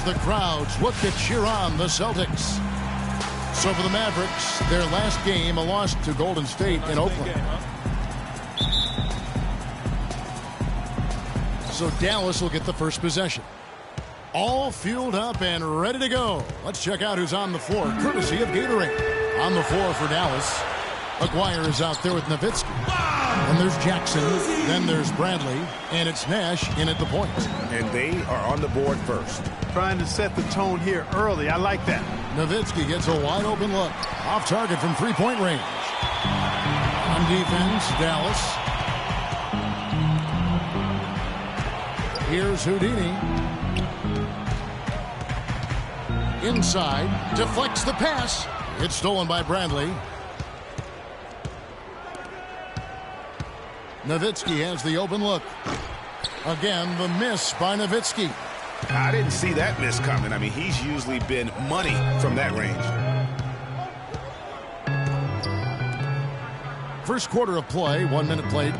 the crowds look to cheer on the Celtics. So for the Mavericks, their last game, a loss to Golden State in Oakland. So Dallas will get the first possession. All fueled up and ready to go. Let's check out who's on the floor, courtesy of Gatorade. On the floor for Dallas, Aguirre is out there with Nowitzki. And there's Jackson, then there's Bradley, and it's Nash in at the point. And they are on the board first. Trying to set the tone here early. I like that. Nowitzki gets a wide open look. Off target from three-point range. On defense, Dallas. Here's Houdini. Inside, deflects the pass. It's stolen by Bradley. Nowitzki has the open look. Again, the miss by Nowitzki. I didn't see that miss coming. I mean, he's usually been money from that range. First quarter of play, 1 minute played.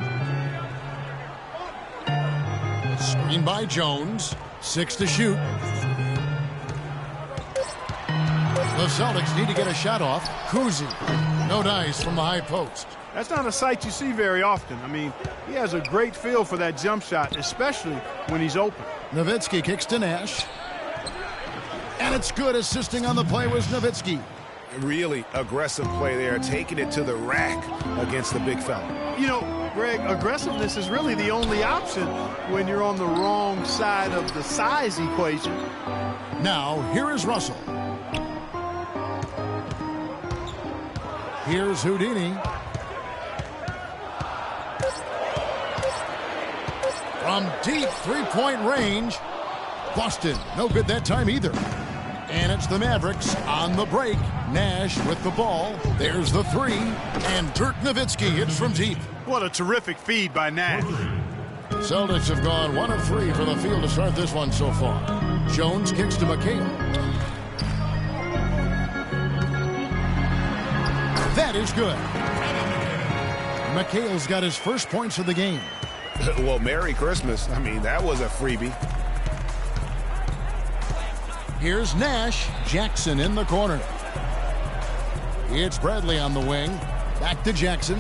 Screen by Jones. 6 to shoot. The Celtics need to get a shot off. Kuzi. No dice from the high post. That's not a sight you see very often. I mean, he has a great feel for that jump shot, especially when he's open. Nowitzki kicks to Nash. And it's good. Assisting on the play was Nowitzki. Really aggressive play there, taking it to the rack against the big fella. You know, Greg, aggressiveness is really the only option when you're on the wrong side of the size equation. Now, here is Russell. Here's Houdini. From deep three-point range. Boston, no good that time either. And it's the Mavericks on the break. Nash with the ball. There's the three. And Dirk Nowitzki hits from deep. What a terrific feed by Nash. Celtics have gone 1 of 3 for the field to start this one so far. Jones kicks to McHale. That is good. McHale's got his first points of the game. Well, Merry Christmas. I mean, that was a freebie. Here's Nash. Jackson in the corner. It's Bradley on the wing. Back to Jackson.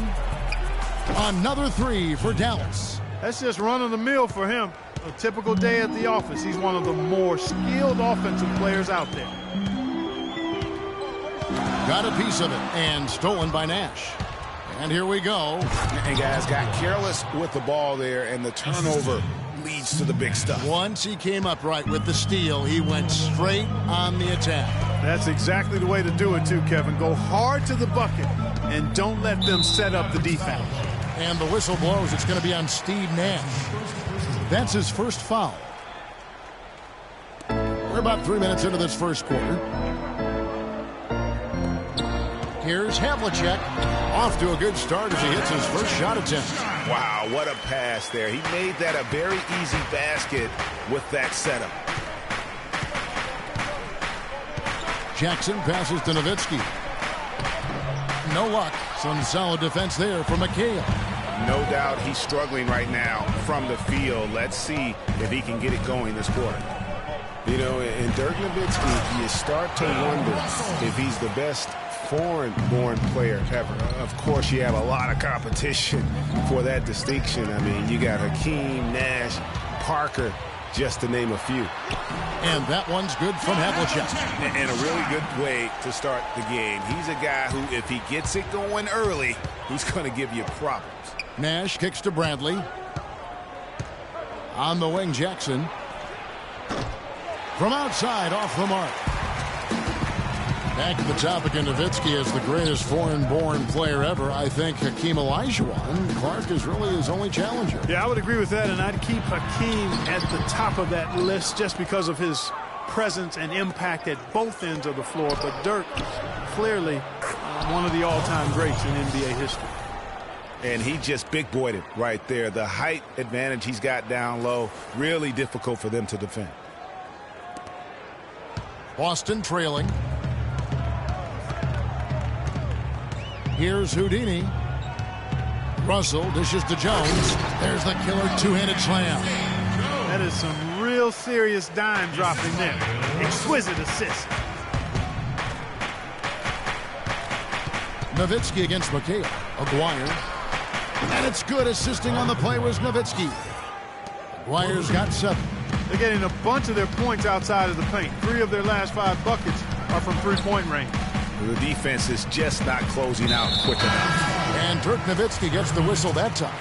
Another three for Dallas. That's just run-of-the-mill for him. A typical day at the office. He's one of the more skilled offensive players out there. Got a piece of it and stolen by Nash. And here we go. And guys got careless with the ball there, and the turnover leads to the big stuff. Once he came up right with the steal, he went straight on the attack. That's exactly the way to do it too, Kevin. Go hard to the bucket and don't let them set up the defense. And the whistle blows. It's going to be on Steve Nash. That's his first foul. We're about 3 minutes into this first quarter. Here's Havlicek. Off to a good start as he hits his first shot attempt. Wow, what a pass there. He made that a very easy basket with that setup. Jackson passes to Nowitzki. No luck. Some solid defense there for McHale. No doubt he's struggling right now from the field. Let's see if he can get it going this quarter. You know, in Dirk Nowitzki, you start to wonder if he's the best foreign-born player ever. Of course, you have a lot of competition for that distinction. I mean, you got Hakeem, Nash, Parker, just to name a few. And that one's good from Havlicek. And a really good way to start the game. He's a guy who, if he gets it going early, he's going to give you problems. Nash kicks to Bradley. On the wing, Jackson. From outside, off the mark. Back to the topic of Nowitzki as the greatest foreign-born player ever. I think Hakeem Olajuwon. Clark is really his only challenger. Yeah, I would agree with that, and I'd keep Hakeem at the top of that list just because of his presence and impact at both ends of the floor. But Dirk, clearly one of the all-time greats in NBA history. And he just big-boyed it right there. The height advantage he's got down low, really difficult for them to defend. Boston trailing. Here's Houdini. Russell dishes to Jones. There's the killer two-handed slam. That is some real serious dime dropping there. Exquisite assist. Nowitzki against McHale. Aguirre. And it's good. Assisting on the play was Nowitzki. Aguirre's got 7. They're getting a bunch of their points outside of the paint. 3 of their last 5 buckets are from three-point range. The defense is just not closing out quick enough. And Dirk Nowitzki gets the whistle that time.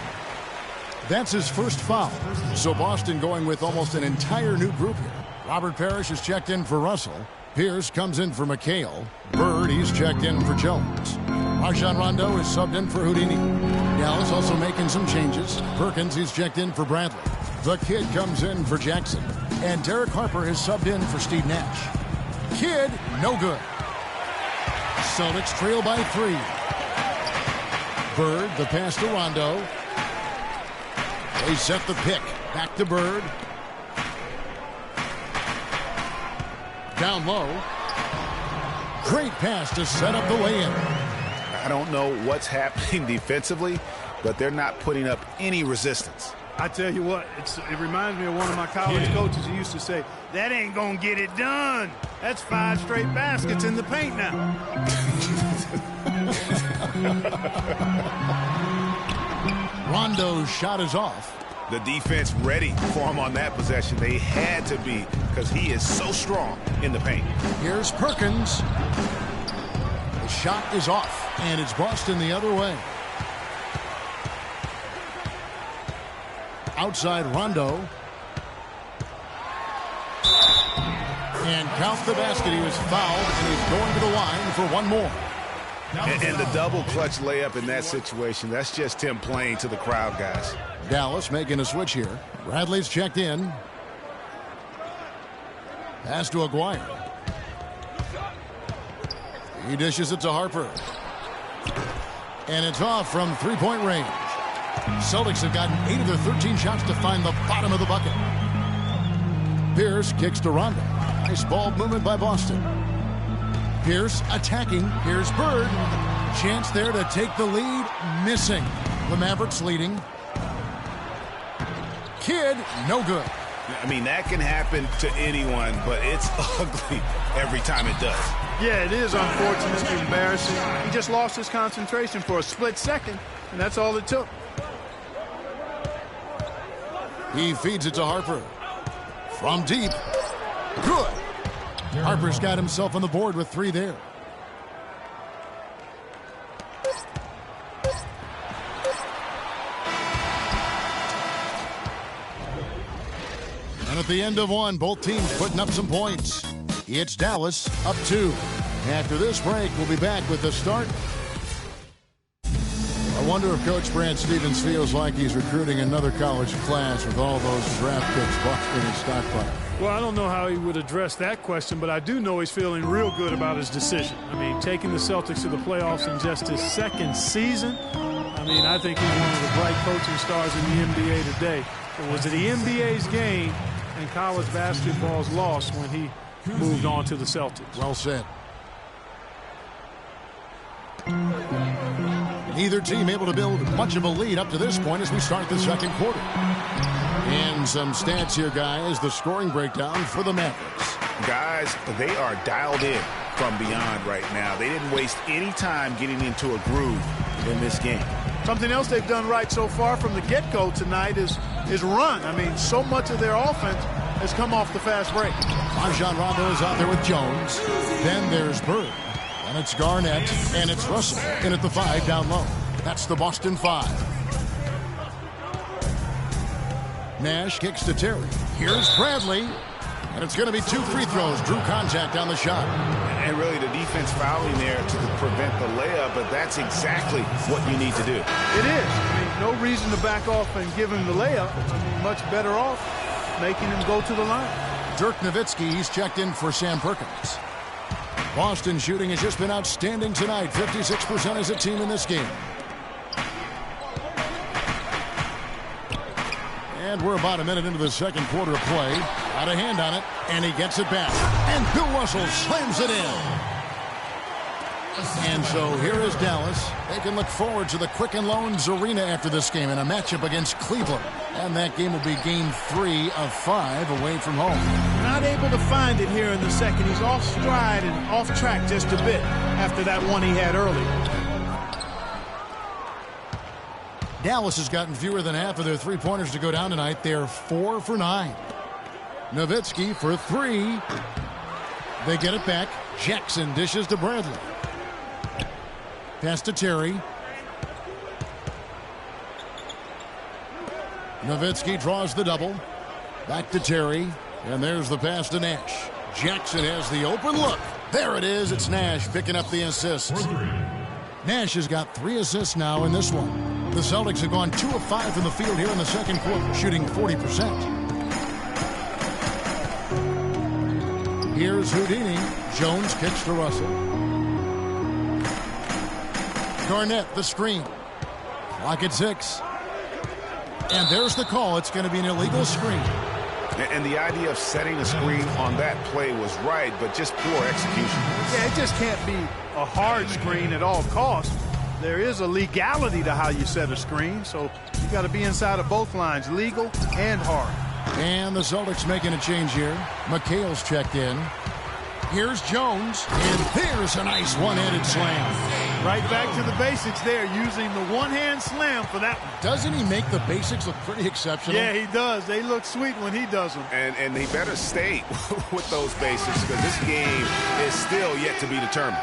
That's his first foul. So Boston going with almost an entire new group here. Robert Parrish is checked in for Russell. Pierce comes in for McHale. Bird, he's checked in for Jones. Rajon Rondo is subbed in for Houdini. Dallas also making some changes. Perkins, he's checked in for Bradley. The Kid comes in for Jackson. And Derek Harper is subbed in for Steve Nash. Kid, no good. Celtics trail by 3. Bird, the pass to Rondo. They set the pick. Back to Bird. Down low. Great pass to set up the lay-in. I don't know what's happening defensively, but they're not putting up any resistance. I tell you what, it reminds me of one of my college coaches who used to say, that ain't gonna get it done. That's 5 straight baskets in the paint now. Rondo's shot is off. The defense ready for him on that possession. They had to be, because he is so strong in the paint. Here's Perkins. The shot is off, and it's Boston the other way. Outside Rondo. And count the basket. He was fouled, and he's going to the line for one more. And the double clutch layup in that situation, that's just him playing to the crowd, guys. Dallas making a switch here. Bradley's checked in. Pass to Aguirre. He dishes it to Harper. And it's off from three-point range. Celtics have gotten 8 of their 13 shots to find the bottom of the bucket. Pierce kicks to Rondo. Nice ball movement by Boston. Pierce attacking. Here's Bird. Chance there to take the lead. Missing. The Mavericks leading. Kidd, no good. I mean, that can happen to anyone, but it's ugly every time it does. Yeah, it is unfortunately embarrassing. He just lost his concentration for a split second, and that's all it took. He feeds it to Harper. From deep. Good. Harper's got himself on the board with 3 there. And at the end of 1, both teams putting up some points. It's Dallas up 2. After this break, we'll be back with the start. I wonder if Coach Brad Stevens feels like he's recruiting another college class with all those draft picks Boston and stockpile. Well, I don't know how he would address that question, but I do know he's feeling real good about his decision. I mean, taking the Celtics to the playoffs in just his 2nd season. I mean, I think he's one of the bright coaching stars in the NBA today. It was the NBA's game and college basketball's loss when he moved on to the Celtics. Well said. Neither team able to build much of a lead up to this point as we start the second quarter. And some stats here, guys. The scoring breakdown for the Mavericks. Guys, they are dialed in from beyond right now. They didn't waste any time getting into a groove in this game. Something else they've done right so far from the get-go tonight is run. I mean, so much of their offense has come off the fast break. Rajon Rondo is out there with Jones. Then there's Bird. And it's Garnett. And it's Russell. In at the 5 down low. That's the Boston 5. Nash kicks to Terry. Here's Bradley. And it's going to be 2 free throws. Drew contact on the shot. And really the defense fouling there to prevent the layup, but that's exactly what you need to do. It is. I mean, no reason to back off and give him the layup. I mean, much better off making him go to the line. Dirk Nowitzki, he's checked in for Sam Perkins. Boston shooting has just been outstanding tonight. 56% as a team in this game. And we're about a minute into the second quarter of play. Got a hand on it, and he gets it back. And Bill Russell slams it in. And so here is Dallas. They can look forward to the Quicken Loans Arena after this game in a matchup against Cleveland. And that game will be game 3 of 5 away from home. Not able to find it here in the second. He's off stride and off track just a bit after that one he had earlier. Dallas has gotten fewer than half of their three-pointers to go down tonight. They're 4 for 9. Nowitzki for 3. They get it back. Jackson dishes to Bradley. Pass to Terry. Nowitzki draws the double. Back to Terry. And there's the pass to Nash. Jackson has the open look. There it is. It's Nash picking up the assist. Nash has got 3 assists now in this one. The Celtics have gone 2 of 5 from the field here in the second quarter, shooting 40%. Here's Houdini. Jones kicks to Russell. Garnett, the screen. Clock at 6. And there's the call. It's going to be an illegal screen. And the idea of setting a screen on that play was right, but just poor execution. Yeah, it just can't be a hard screen at all costs. There is a legality to how you set a screen, so you got to be inside of both lines, legal and hard. And the Celtics making a change here. McHale's checked in. Here's Jones, and there's a nice one-handed slam. Right back to the basics there, using the one-hand slam for that one. Doesn't he make the basics look pretty exceptional? Yeah, he does. They look sweet when he does them. And he better stay with those basics, because this game is still yet to be determined.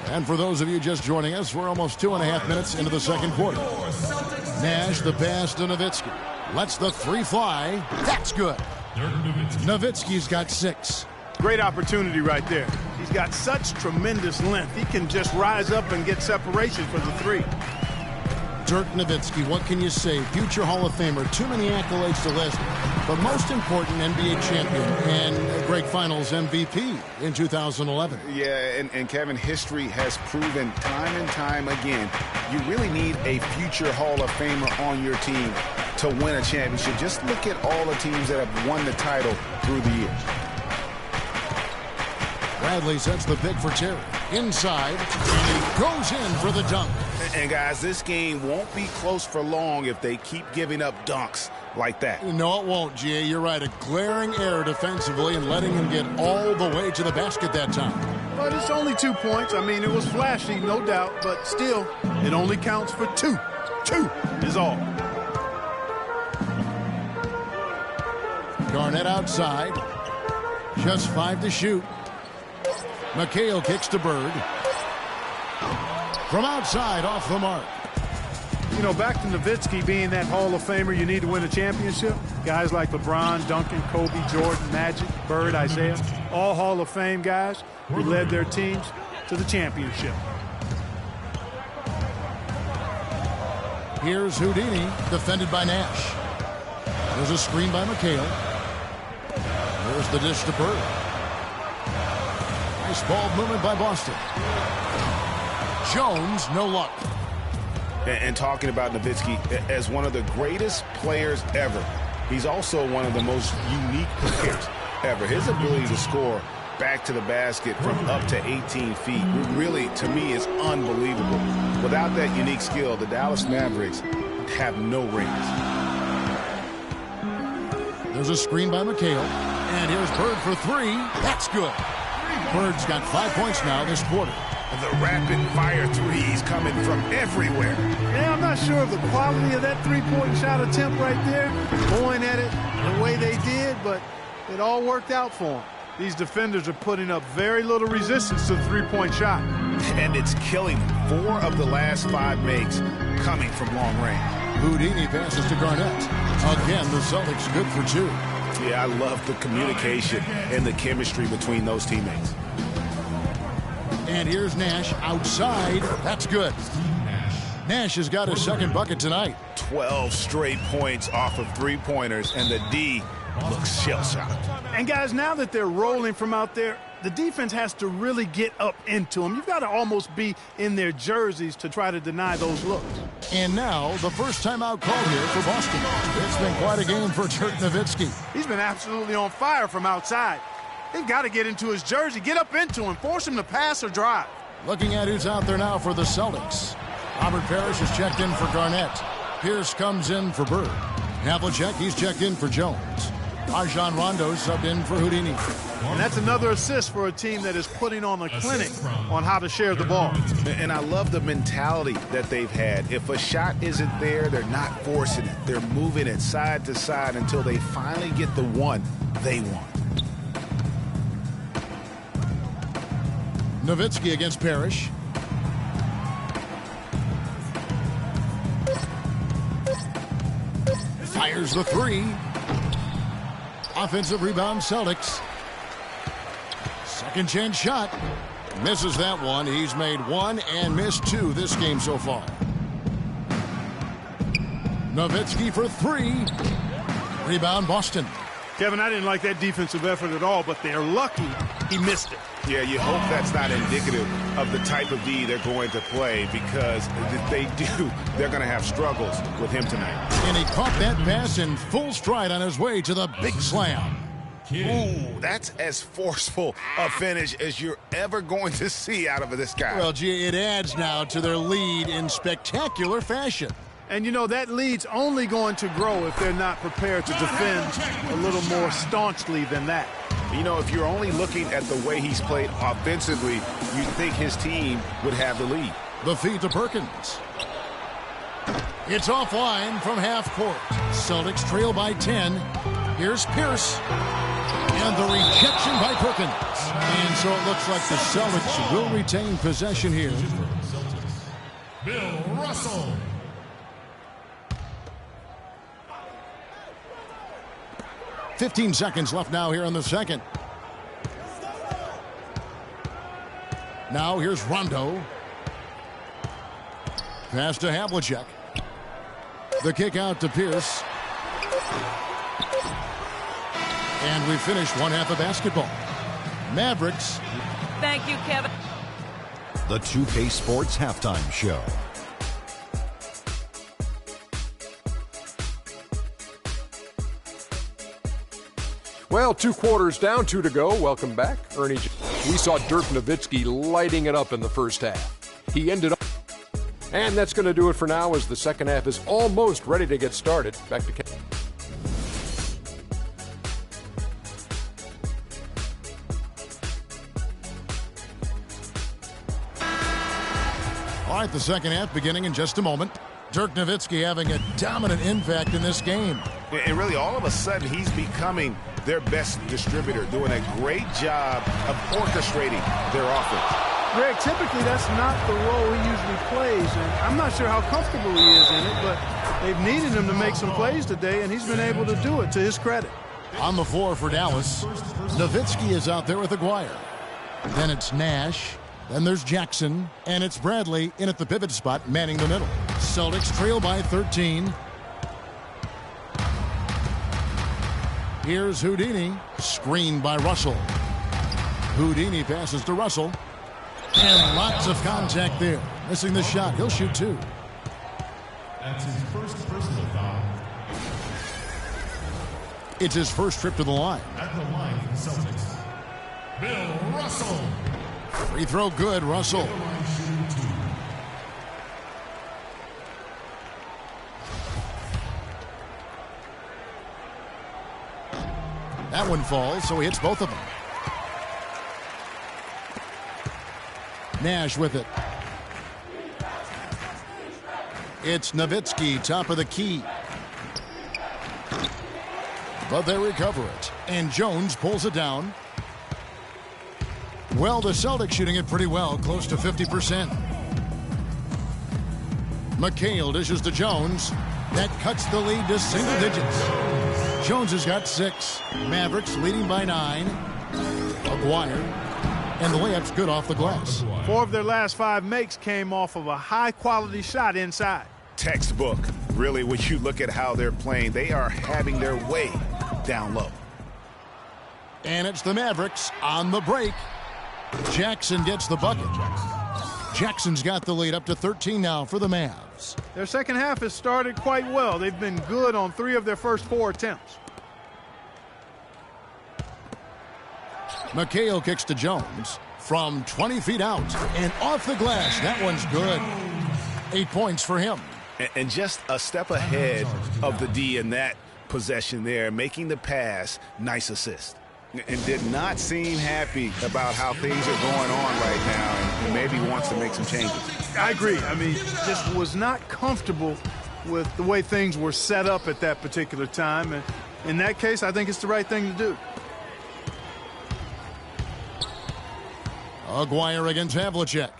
And for those of you just joining us, we're almost 2.5 minutes into the second quarter. Nash, the pass to Nowitzki. Lets the 3 fly. That's good. Nowitzki's got 6. Great opportunity right there. He's got such tremendous length. He can just rise up and get separation for the 3. Dirk Nowitzki, what can you say? Future Hall of Famer, too many accolades to list, but most important, NBA champion and Greg Finals MVP in 2011. Yeah, and Kevin, history has proven time and time again, you really need a future Hall of Famer on your team to win a championship. Just look at all the teams that have won the title through the years. Bradley sets the pick for Terry. Inside, and he goes in for the dunk. And guys, this game won't be close for long if they keep giving up dunks like that. No, it won't, G.A. You're right. A glaring error defensively and letting him get all the way to the basket that time. But it's only 2 points. I mean, it was flashy, no doubt, but still, it only counts for 2. 2 is all. Garnett outside. Just 5 to shoot. McHale kicks to Bird. From outside, off the mark. You know, back to Nowitzki being that Hall of Famer, you need to win a championship. Guys like LeBron, Duncan, Kobe, Jordan, Magic, Bird, Isaiah, all Hall of Fame guys who led their teams to the championship. Here's Houdini, defended by Nash. There's a screen by McHale. There's the dish to Bird. Nice ball movement by Boston. Jones, no luck. And talking about Nowitzki, as one of the greatest players ever, he's also one of the most unique players ever. His ability to score back to the basket from up to 18 feet really, to me, is unbelievable. Without that unique skill, the Dallas Mavericks have no rings. There's a screen by McHale. And here's Bird for 3. That's good. Bird's got 5 points now this quarter. The rapid-fire threes coming from everywhere. Yeah, I'm not sure of the quality of that three-point shot attempt right there, going at it the way they did, but it all worked out for them. These defenders are putting up very little resistance to the three-point shot. And it's killing them. 4 of the last 5 makes coming from long range. Houdini passes to Garnett. Again, the Celtics good for 2. Yeah, I love the communication and the chemistry between those teammates. And here's Nash outside. That's good. Nash has got his second bucket tonight. 12 straight points off of three-pointers, and the D looks shell-shocked. And guys, now that they're rolling from out there, the defense has to really get up into them. You've got to almost be in their jerseys to try to deny those looks. And now, the first timeout call here for Boston. It's been quite a game for Dirk Nowitzki. He's been absolutely on fire from outside. They've got to get into his jersey, get up into him, force him to pass or drive. Looking at who's out there now for the Celtics. Robert Parrish is checked in for Garnett. Pierce comes in for Bird. Havlicek, he's checked in for Jones. Rajon Rondo subbed in for Houdini. And that's another assist for a team that is putting on a clinic on how to share the ball. And I love the mentality that they've had. If a shot isn't there, they're not forcing it. They're moving it side to side until they finally get the one they want. Nowitzki against Parrish. Fires the three. Offensive rebound, Celtics. Second chance shot. Misses that one. He's made one and missed two this game so far. Nowitzki for three. Rebound, Boston. Kevin, I didn't like that defensive effort at all, but they're lucky he missed it. Yeah, you hope that's not indicative of the type of D they're going to play, because if they do, they're going to have struggles with him tonight. And he caught that pass in full stride on his way to the big slam. Ooh, that's as forceful a finish as you're ever going to see out of this guy. Well, gee, it adds now to their lead in spectacular fashion. And, you know, that lead's only going to grow if they're not prepared to defend a little more staunchly than that. You know, if you're only looking at the way he's played offensively, you'd think his team would have the lead. The feed to Perkins. It's offline from half court. Celtics trail by 10. Here's Pierce. And the rejection by Perkins. And so it looks like the Celtics will retain possession here. Bill Russell. 15 seconds left now here in the second. Now here's Rondo. Pass to Havlicek. The kick out to Pierce. And we finish one half of basketball. Mavericks. Thank you, Kevin. The 2K Sports Halftime Show. Well, 2 quarters down, 2 to go. Welcome back, Ernie. We saw Dirk Nowitzki lighting it up in the first half. He ended up, and that's going to do it for now as the second half is almost ready to get started. Back to Kevin. All right, the second half beginning in just a moment. Dirk Nowitzki having a dominant impact in this game. And really, all of a sudden, he's becoming their best distributor, doing a great job of orchestrating their offense. Greg, typically that's not the role he usually plays, and I'm not sure how comfortable he is in it, but they've needed him to make some plays today, and he's been able to do it to his credit. On the floor for Dallas, Nowitzki is out there with Aguirre. Then it's Nash. Then there's Jackson, and it's Bradley in at the pivot spot, manning the middle. Celtics trail by 13. Here's Houdini, screened by Russell. Houdini passes to Russell, and lots of contact there. Missing the shot, he'll shoot 2. That's his first personal foul. It's his first trip to the line. At the line for the Celtics, Bill Russell. Free throw good, Russell. That one falls, so he hits both of them. Nash with it. It's Nowitzki, top of the key. But they recover it, and Jones pulls it down. Well, the Celtics shooting it pretty well, close to 50%. McHale dishes to Jones. That cuts the lead to single digits. Jones has got 6. Mavericks leading by 9. Aguirre. And the layup's good off the glass. 4 of their last 5 makes came off of a high-quality shot inside. Textbook. Really, when you look at how they're playing, they are having their way down low. And it's the Mavericks on the break. Jackson gets the bucket. Jackson's got the lead up to 13 now for the Mavs. Their second half has started quite well. They've been good on 3 of their first 4 attempts. McHale kicks to Jones from 20 feet out and off the glass. That one's good. 8 points for him. And just a step ahead of the D in that possession there, making the pass. Nice assist. And did not seem happy about how things are going on right now, and maybe wants to make some changes. I agree. I mean, just was not comfortable with the way things were set up at that particular time. And in that case, I think it's the right thing to do. Aguirre against Havlicek.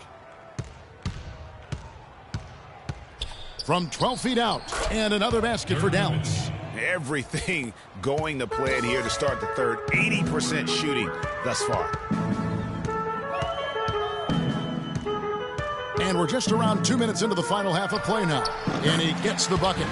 From 12 feet out, and another basket for Dallas. Everything going to plan here to start the third. 80% shooting thus far. And we're just around 2 minutes into the final half of play now. And he gets the bucket.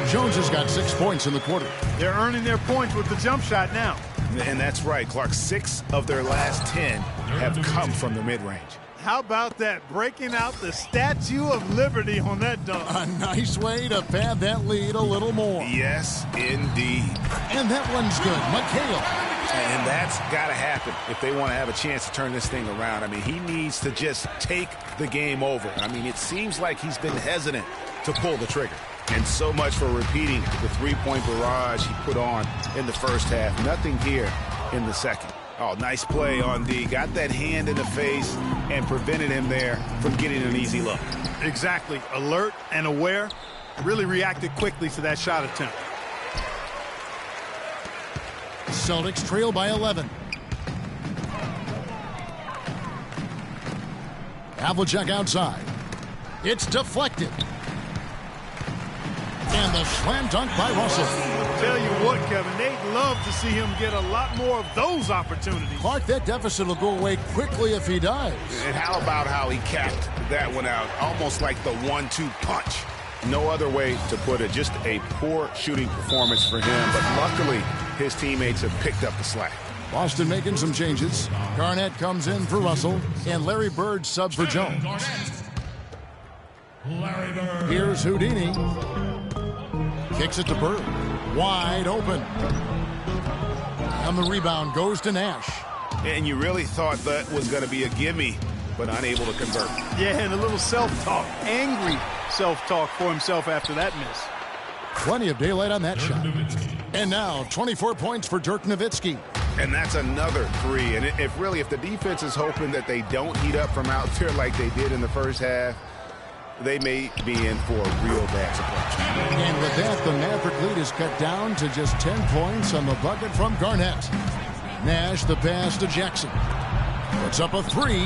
Jones has got 6 points in the quarter. They're earning their points with the jump shot now. And that's right, Clark. 6 of their last 10 have come from the mid-range. How about that? Breaking out the Statue of Liberty on that dunk. A nice way to pad that lead a little more. Yes, indeed. And that one's good. McHale. And that's got to happen if they want to have a chance to turn this thing around. I mean, he needs to just take the game over. I mean, it seems like he's been hesitant to pull the trigger. And so much for repeating the three-point barrage he put on in the first half. Nothing here in the second. Oh, nice play on D. Got that hand in the face and prevented him there from getting an easy look. Exactly. Alert and aware. Really reacted quickly to that shot attempt. Celtics trail by 11. Havlicek outside. It's deflected. And the slam dunk by Russell. Tell you what, Kevin, they'd love to see him get a lot more of those opportunities. Clark, that deficit will go away quickly if he does. And how about how he capped that one out? Almost like the 1-2 punch. No other way to put it. Just a poor shooting performance for him. But luckily, his teammates have picked up the slack. Boston making some changes. Garnett comes in for Russell. And Larry Bird subs for Jones. Larry Bird. Here's Houdini. Kicks it to Bird. Wide open. And the rebound goes to Nash. And you really thought that was going to be a gimme, but unable to convert. Yeah, and a little self-talk. Angry self-talk for himself after that miss. Plenty of daylight on that shot. And now, 24 points for Dirk Nowitzki. And that's another three. And if the defense is hoping that they don't heat up from out there like they did in the first half, they may be in for a real bad surprise. And with that, the Maverick lead is cut down to just 10 points on the bucket from Garnett. Nash, the pass to Jackson. Puts up a three,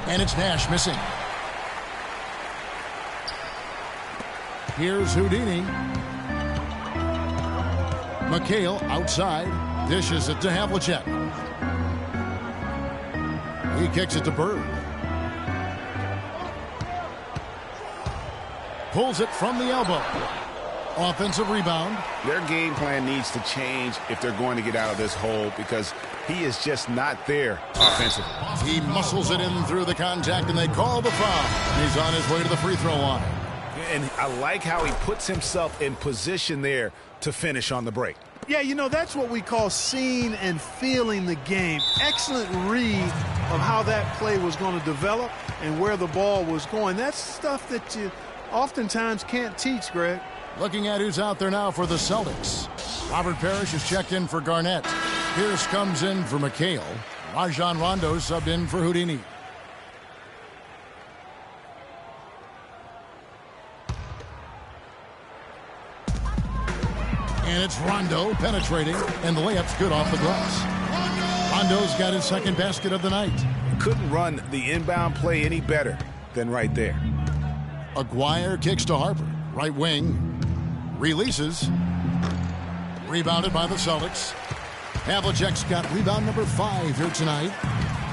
and it's Nash missing. Here's Houdini. McHale outside, dishes it to Havlicek. He kicks it to Bird. Pulls it from the elbow. Offensive rebound. Their game plan needs to change if they're going to get out of this hole because he is just not there offensively. He muscles it in through the contact, and they call the foul. He's on his way to the free throw line. And I like how he puts himself in position there to finish on the break. Yeah, you know, that's what we call seeing and feeling the game. Excellent read of how that play was going to develop and where the ball was going. That's stuff that you oftentimes can't teach, Greg. Looking at who's out there now for the Celtics. Robert Parrish is checked in for Garnett. Pierce comes in for McHale. Rajon Rondo subbed in for Houdini. And it's Rondo penetrating, and the layup's good off the glass. Rondo's got his second basket of the night. Couldn't run the inbound play any better than right there. Aguirre kicks to Harper. Right wing. Releases. Rebounded by the Celtics. Havlicek's got rebound number 5 here tonight.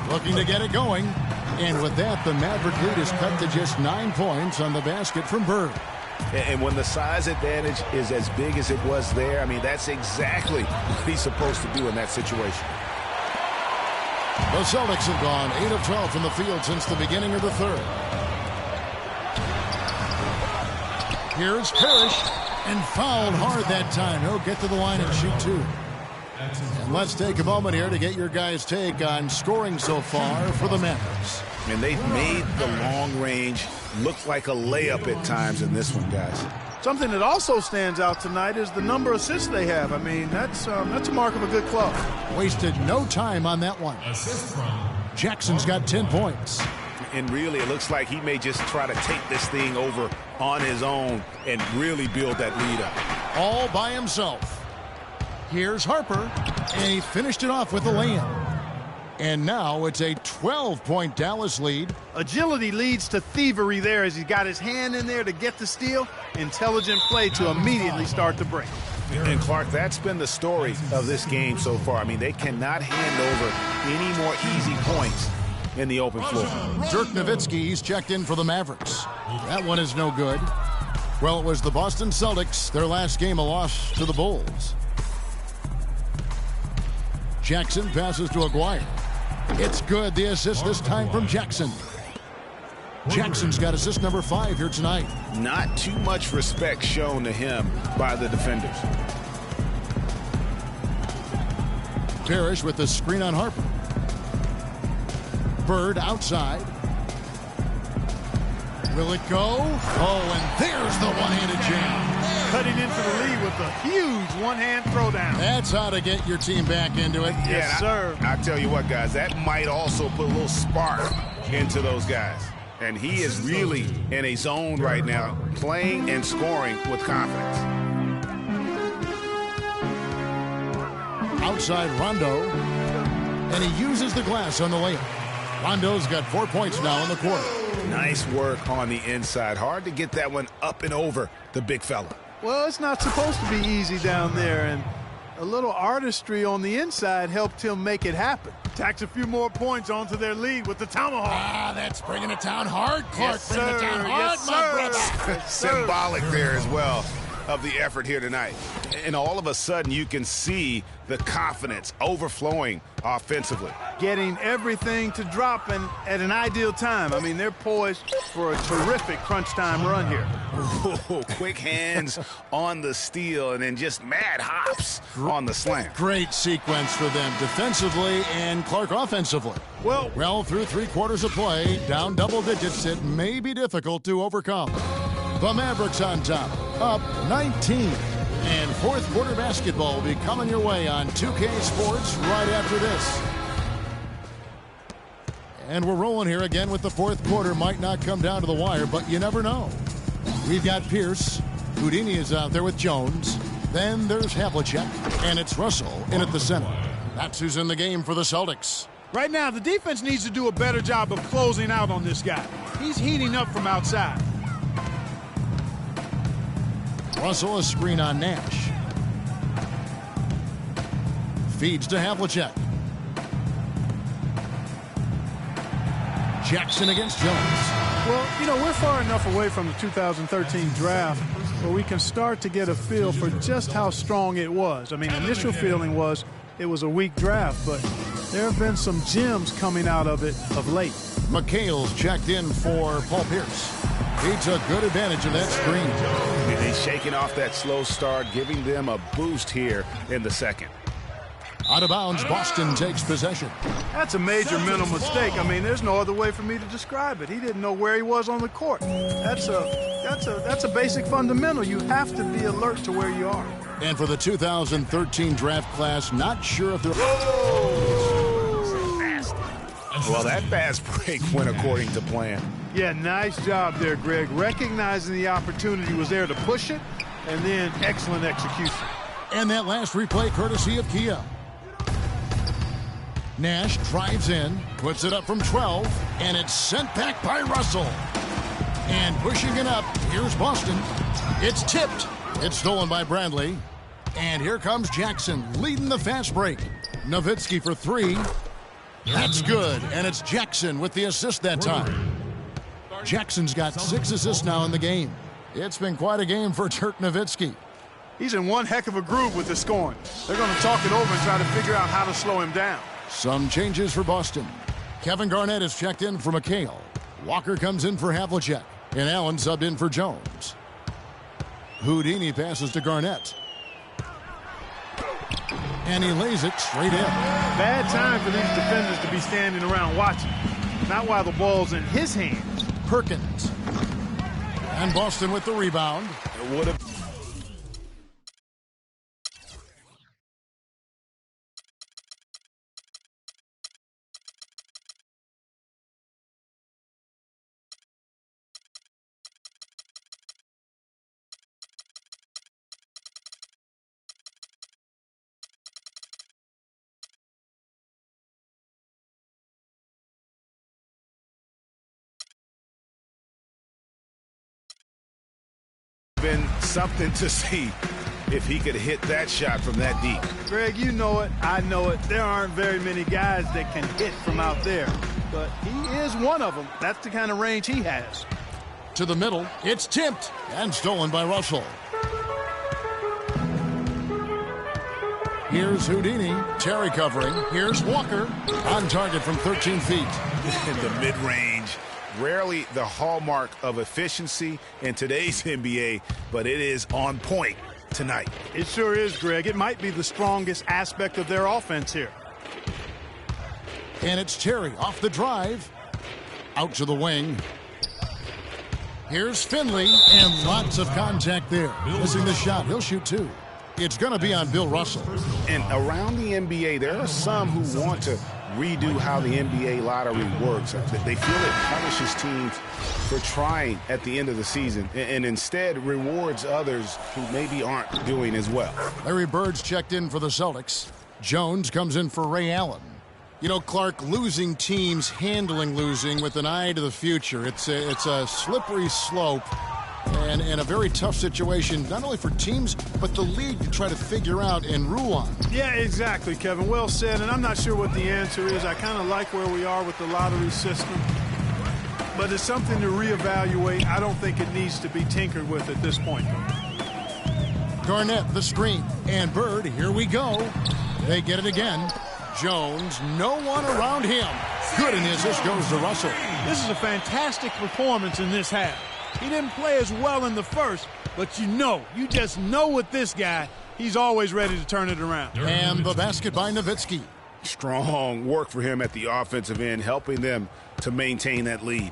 Looking to get it going. And with that, the Maverick lead is cut to just 9 points on the basket from Bird. And when the size advantage is as big as it was there, I mean, that's exactly what he's supposed to do in that situation. The Celtics have gone 8 of 12 from the field since the beginning of the third. Here's Parrish, and fouled hard that time. He'll get to the line and shoot 2. And let's take a moment here to get your guys' take on scoring so far for the Mavericks. And they've made the long range look like a layup at times in this one, guys. Something that also stands out tonight is the number of assists they have. I mean, that's a mark of a good club. Wasted no time on that one. Assist from Jackson's got 10 points. And really, it looks like he may just try to take this thing over on his own and really build that lead up. All by himself. Here's Harper, and he finished it off with a layup. And now it's a 12-point Dallas lead. Agility leads to thievery there as he got his hand in there to get the steal. Intelligent play to immediately start the break. And Clark, that's been the story of this game so far. I mean, they cannot hand over any more easy points in the open floor. Dirk Nowitzki, he's checked in for the Mavericks. That one is no good. Well, it was the Boston Celtics, their last game a loss to the Bulls. Jackson passes to Aguirre. It's good, the assist this time from Jackson. Jackson's got assist number 5 here tonight. Not too much respect shown to him by the defenders. Parrish with the screen on Harper. Bird outside. Will it go? Oh, and there's the one-handed jam. Cutting into the lead with a huge one-hand throwdown. That's how to get your team back into it. Yes, sir. I tell you what, guys, that might also put a little spark into those guys. And he is really in a zone right now, playing and scoring with confidence. Outside Rondo, and he uses the glass on the layup. Rondo's got 4 points now in the quarter. Nice work on the inside. Hard to get that one up and over the big fella. Well, it's not supposed to be easy down there, and a little artistry on the inside helped him make it happen. Tacks a few more points onto their lead with the tomahawk. Ah, that's bringing it down hard, Clark. Yes, bringing it down hard, yes, my sir. brother. Yes, sir. Symbolic there as well of the effort here tonight. And all of a sudden, you can see the confidence overflowing offensively. Getting everything to drop and at an ideal time. I mean, they're poised for a terrific crunch time run here. Ooh, quick hands on the steal and then just mad hops on the slam. Great sequence for them defensively and Clark offensively. Well, through 3 quarters of play, down double digits, it may be difficult to overcome. The Mavericks on top, up 19. And fourth quarter basketball will be coming your way on 2K Sports right after this. And we're rolling here again with the fourth quarter. Might not come down to the wire, but you never know. We've got Pierce. Houdini is out there with Jones. Then there's Havlicek, and it's Russell in at the center. That's who's in the game for the Celtics. Right now, the defense needs to do a better job of closing out on this guy. He's heating up from outside. Russell, a screen on Nash. Feeds to Havlicek. Jackson against Jones. Well, you know, we're far enough away from the 2013 draft where we can start to get a feel for just how strong it was. I mean, initial feeling was it was a weak draft, but there have been some gems coming out of it of late. McHale's checked in for Paul Pierce. He took good advantage of that screen. And he's shaking off that slow start, giving them a boost here in the second. Out of bounds, Boston takes possession. That's a major mental mistake. I mean, there's no other way for me to describe it. He didn't know where he was on the court. That's a basic fundamental. You have to be alert to where you are. And for the 2013 draft class, not sure if they're... Well, that fast break went according to plan. Yeah, nice job there, Greg. Recognizing the opportunity was there to push it, and then excellent execution. And that last replay courtesy of Kia. Nash drives in, puts it up from 12, and it's sent back by Russell. And pushing it up, here's Boston. It's tipped. It's stolen by Bradley. And here comes Jackson, leading the fast break. Nowitzki for 3. That's good, and it's Jackson with the assist that time. Jackson's got 6 assists now in the game. It's been quite a game for Dirk Nowitzki. He's in one heck of a groove with the scoring. They're going to talk it over and try to figure out how to slow him down. Some changes for Boston. Kevin Garnett is checked in for McHale. Walker comes in for Havlicek. And Allen subbed in for Jones. Houdini passes to Garnett. And he lays it straight in. Bad time for these defenders to be standing around watching. not while the ball's in his hands. Perkins. And Boston with the rebound. It would have. Been something to see if he could hit that shot from that deep. Greg, you know it. I know it. There aren't very many guys that can hit from out there, but he is one of them. That's the kind of range he has. To the middle. It's tipped and stolen by Russell. Here's Houdini. Terry covering. Here's Walker. On target from 13 feet. In the mid-range. Rarely the hallmark of efficiency in today's NBA, but it is on point tonight. It sure is, Greg. It might be the strongest aspect of their offense here. And it's Terry off the drive. Out to the wing. Here's Finley, and lots of contact there. Missing the shot. He'll shoot two. It's going to be on Bill Russell. And around the NBA, there are some who want to redo how the NBA lottery works. They feel it punishes teams for trying at the end of the season and instead rewards others who maybe aren't doing as well. Larry Bird's checked in for the Celtics. Jones comes in for Ray Allen. You know, Clark, losing teams handling losing with an eye to the future. It's a slippery slope and a very tough situation, not only for teams, but the league to try to figure out and rule on. Yeah, exactly, Kevin. Well said, and I'm not sure what the answer is. I kind of like where we are with the lottery system, but it's something to reevaluate. I don't think it needs to be tinkered with at this point. Garnett, the screen, and Bird, here we go. They get it again. Jones, no one around him. Good in his. This goes to Russell. This is a fantastic performance in this half. He didn't play as well in the first, but you just know with this guy, he's always ready to turn it around. And the basket by Nowitzki. Strong work for him at the offensive end, helping them to maintain that lead.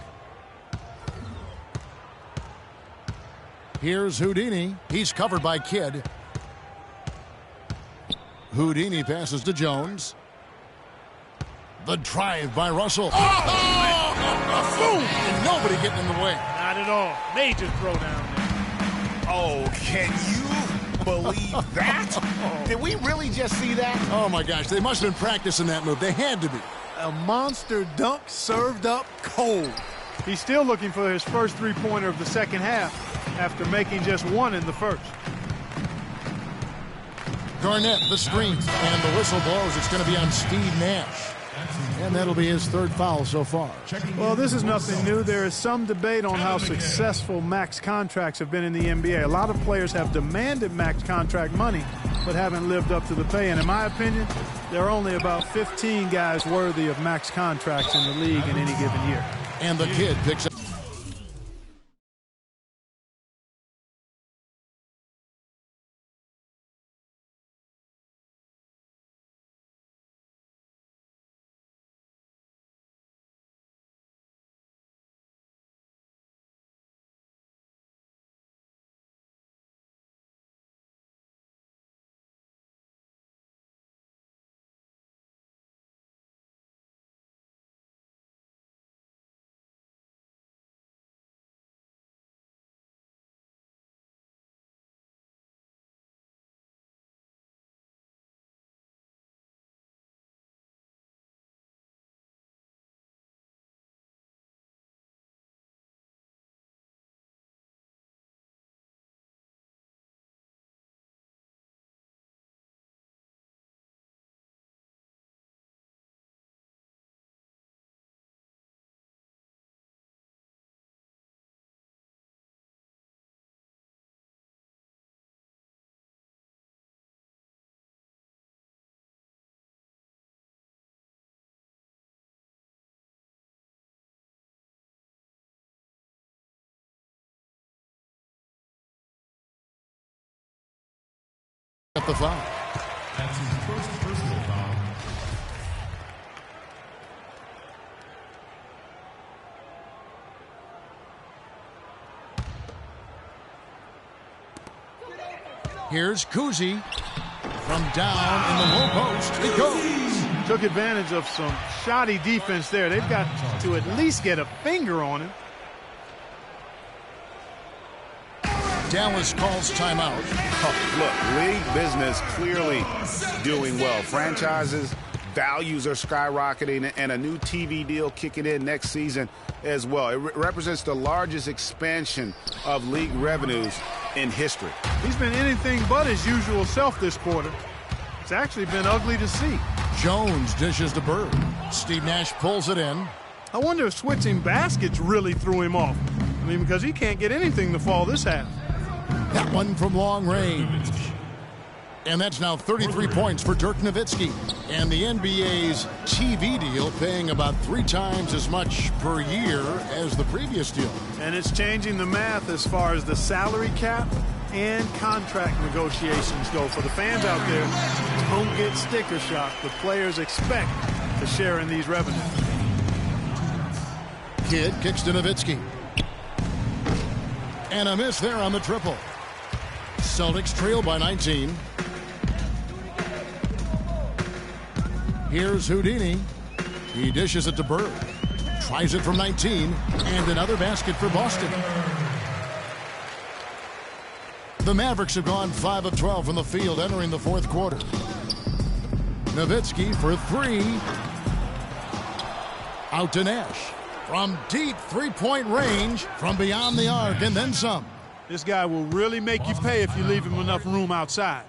Here's Houdini. He's covered by Kidd. Houdini passes to Jones. The drive by Russell. Boom! And nobody getting in the way. Not at all. Major throwdown there. Oh, can you believe that? Did we really just see that? Oh, my gosh. They must have been practicing that move. They had to be. A monster dunk served up cold. He's still looking for his first three-pointer of the second half after making just one in the first. Garnett, the screen, and the whistle blows. It's going to be on Steve Nash. And that'll be his third foul so far. Well, this is nothing new. There is some debate on how successful max contracts have been in the NBA. A lot of players have demanded max contract money, but haven't lived up to the pay. And in my opinion, there are only about 15 guys worthy of max contracts in the league in any given year. And the Kid picks up. The foul. That's his first personal foul. Here's Kuzi. From down in the low post, it goes. Took advantage of some shoddy defense there. They've got to at least get a finger on him. Dallas calls timeout. Look, league business clearly doing well. Franchises, values are skyrocketing, and a new TV deal kicking in next season as well. It represents the largest expansion of league revenues in history. He's been anything but his usual self this quarter. It's actually been ugly to see. Jones dishes to Bird. Steve Nash pulls it in. I wonder if switching baskets really threw him off. I mean, because he can't get anything to fall this half. That one from long range. And that's now 33 points for Dirk Nowitzki. And the NBA's TV deal paying about 3 times as much per year as the previous deal. And it's changing the math as far as the salary cap and contract negotiations go. For the fans out there, don't get sticker shock. The players expect to share in these revenues. Kidd kicks to Nowitzki. And a miss there on the triple. Celtics trail by 19. Here's Houdini. He dishes it to Bird. Tries it from 19. And another basket for Boston. The Mavericks have gone 5 of 12 from the field entering the fourth quarter. Nowitzki for 3. Out to Nash. From deep three-point range, from beyond the arc, and then some. This guy will really make you pay if you leave him enough room outside.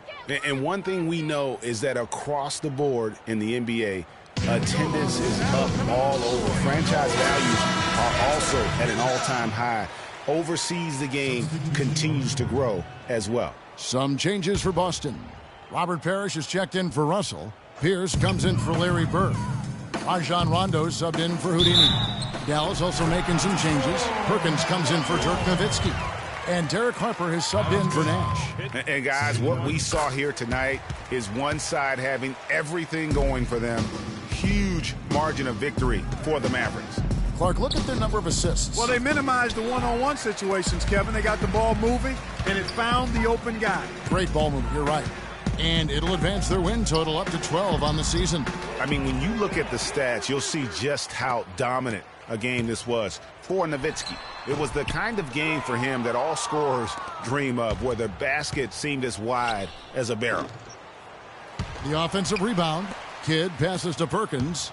And one thing we know is that across the board in the NBA, attendance is up all over. Franchise values are also at an all-time high. Overseas, the game continues to grow as well. Some changes for Boston. Robert Parrish is checked in for Russell. Pierce comes in for Larry Bird. Rajon Rondo subbed in for Houdini. Dallas also making some changes. Perkins comes in for Dirk Nowitzki. And Derek Harper has subbed in for Nash. And guys, what we saw here tonight is one side having everything going for them. Huge margin of victory for the Mavericks. Clark, look at their number of assists. Well, they minimized the one-on-one situations, Kevin. They got the ball moving, and it found the open guy. Great ball movement, you're right. And it'll advance their win total up to 12 on the season. I mean, when you look at the stats, you'll see just how dominant a game this was for Nowitzki. It was the kind of game for him that all scorers dream of, where the basket seemed as wide as a barrel. The offensive rebound. Kidd passes to Perkins.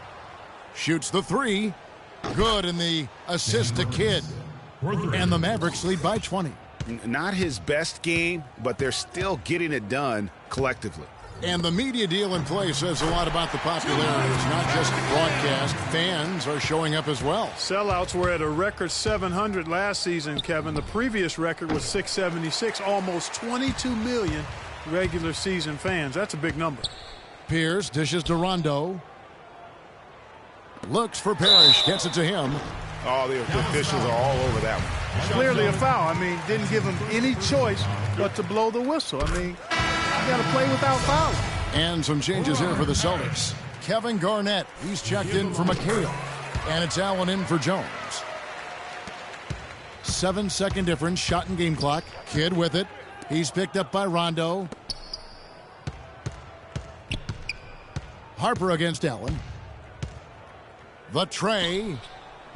Shoots the 3. Good, in the assist to Kidd. And the Mavericks lead by 20. Not his best game, but they're still getting it done collectively. And the media deal in play says a lot about the popularity. It's not just broadcast. Fans are showing up as well. Sellouts were at a record 700 last season, Kevin. The previous record was 676. Almost 22 million regular season fans. That's a big number. Pierce dishes to Rondo. Looks for Parrish. Gets it to him. Oh, the officials are all over that one. Clearly a foul. I mean, didn't give him any choice but to blow the whistle. I mean, you got to play without fouling. And some changes here for the Celtics. Kevin Garnett, he's checked in for McHale. And it's Allen in for Jones. 7-second difference, shot and game clock. Kidd with it. He's picked up by Rondo. Harper against Allen. The tray.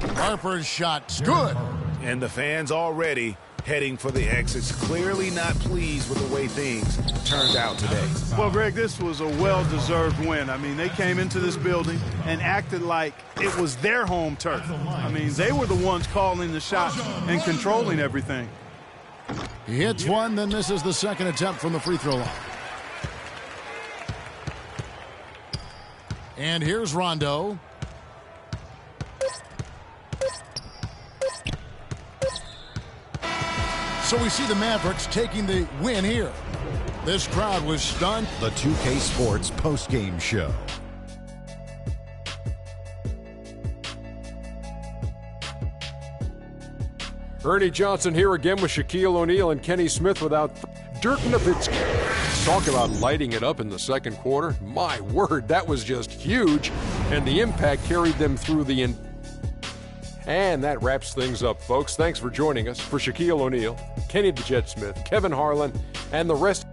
Harper's shot's good. And the fans already heading for the exits, clearly not pleased with the way things turned out today. Well, Greg, this was a well-deserved win. I mean, they came into this building and acted like it was their home turf. I mean, they were the ones calling the shots and controlling everything. He hits one, then misses the second attempt from the free throw line. And here's Rondo. So we see the Mavericks taking the win here. This crowd was stunned. The 2K Sports postgame show. Ernie Johnson here again with Shaquille O'Neal and Kenny Smith without Dirk Nowitzki. Talk about lighting it up in the second quarter. My word, that was just huge. And the impact carried them through the end. And that wraps things up, folks. Thanks for joining us. For Shaquille O'Neal, Kenny the Jet Smith, Kevin Harlan, and the rest.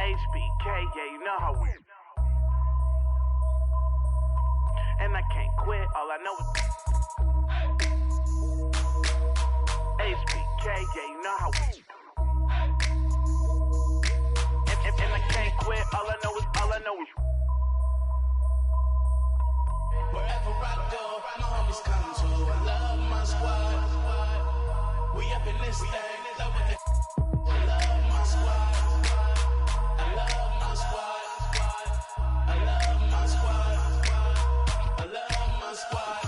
HBK, yeah, you know how we. And I can't quit, all I know is HBK, yeah, you know how we. And I can't quit, all I know is. Wherever I go, my homies come too. I love my squad. We up in this thing, love with the. I love my squad. I love my squad. I love my squad. I love my squad.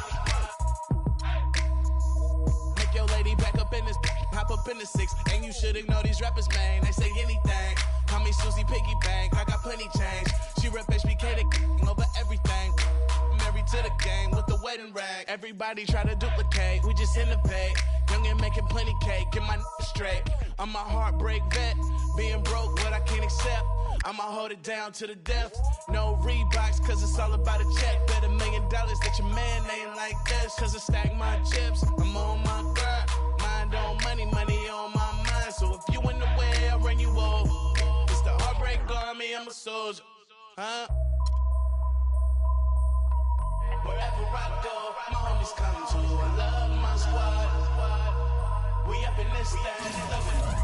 Make your lady back up in this, hop up in the 6, and you should ignore these rappers, man. They say anything. Call me Susie Piggy Bank. I got plenty change. She rep HBK over everything. To the game with the wedding rag. Everybody try to duplicate, we just innovate. Young and making plenty cake, get my straight. I'm a heartbreak vet, being broke what I can't accept. I'ma hold it down to the death. No Reeboks, cause it's all about a check. Bet $1 million that your man ain't like this. Cause I stack my chips, I'm on my grind. Mind on money, money on my mind. So if you in the way, I'll run you over. It's the heartbreak army, I'm a soldier. Huh? Wherever I go, my homies come too. I love my squad. We up in this thing.